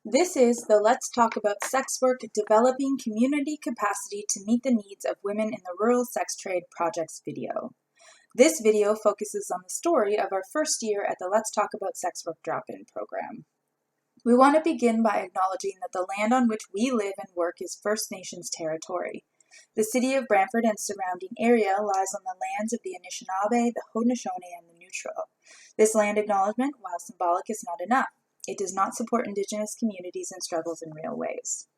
This is the Let's Talk About Sex Work Developing Community Capacity to Meet the Needs of Women in the Rural Sex Trade Projects video. This video focuses on the story of our first year at the Let's Talk About Sex Work drop-in program. We want to begin by acknowledging that the land on which we live and work is First Nations territory. The city of Brantford and surrounding area lies on the lands of the Anishinaabe, the Haudenosaunee, and the Neutral. This land acknowledgement, while symbolic, is not enough. It does not support Indigenous communities and struggles in real ways.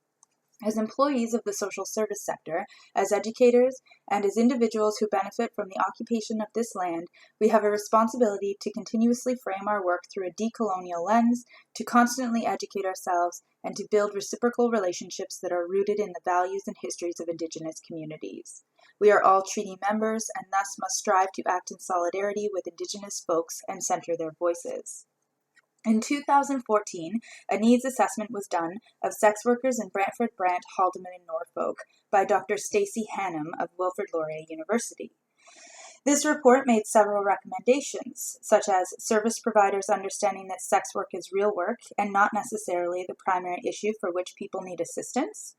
As employees of the social service sector, as educators, and as individuals who benefit from the occupation of this land, we have a responsibility to continuously frame our work through a decolonial lens, to constantly educate ourselves, and to build reciprocal relationships that are rooted in the values and histories of Indigenous communities. We are all treaty members and thus must strive to act in solidarity with Indigenous folks and center their voices. In 2014, a needs assessment was done of sex workers in Brantford, Brant, Haldimand, and Norfolk by Dr. Stacey Hannum of Wilfrid Laurier University. This report made several recommendations, such as service providers understanding that sex work is real work and not necessarily the primary issue for which people need assistance,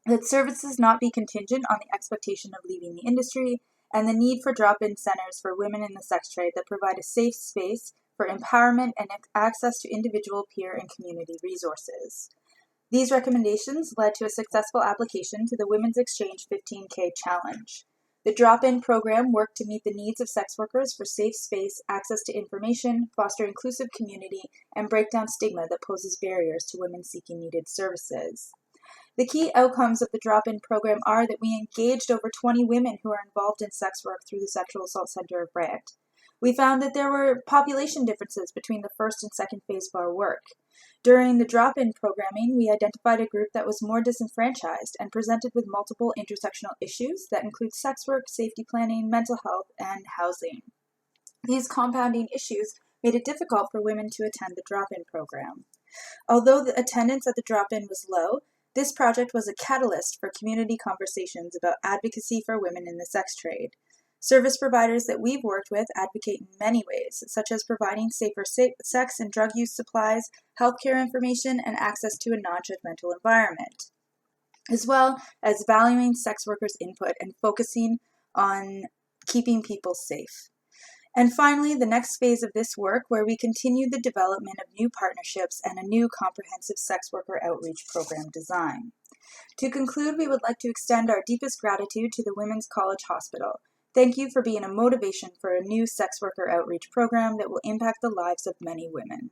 that services not be contingent on the expectation of leaving the industry, and the need for drop-in centers for women in the sex trade that provide a safe space for empowerment and access to individual, peer, and community resources. These recommendations led to a successful application to the Women's Exchange 15K Challenge. The drop-in program worked to meet the needs of sex workers for safe space, access to information, foster inclusive community, and break down stigma that poses barriers to women seeking needed services. The key outcomes of the drop-in program are that we engaged over 20 women who are involved in sex work through the Sexual Assault Center of Brant. We found that there were population differences between the first and second phase of our work. During the drop-in programming, we identified a group that was more disenfranchised and presented with multiple intersectional issues that include sex work, safety planning, mental health, and housing. These compounding issues made it difficult for women to attend the drop-in program. Although the attendance at the drop-in was low, this project was a catalyst for community conversations about advocacy for women in the sex trade. Service providers that we've worked with advocate in many ways, such as providing safer sex and drug use supplies, healthcare information, and access to a non-judgmental environment, as well as valuing sex workers' input and focusing on keeping people safe. And finally, the next phase of this work, where we continue the development of new partnerships and a new comprehensive sex worker outreach program design. To conclude, we would like to extend our deepest gratitude to the Women's College Hospital. Thank you for being a motivation for a new sex worker outreach program that will impact the lives of many women.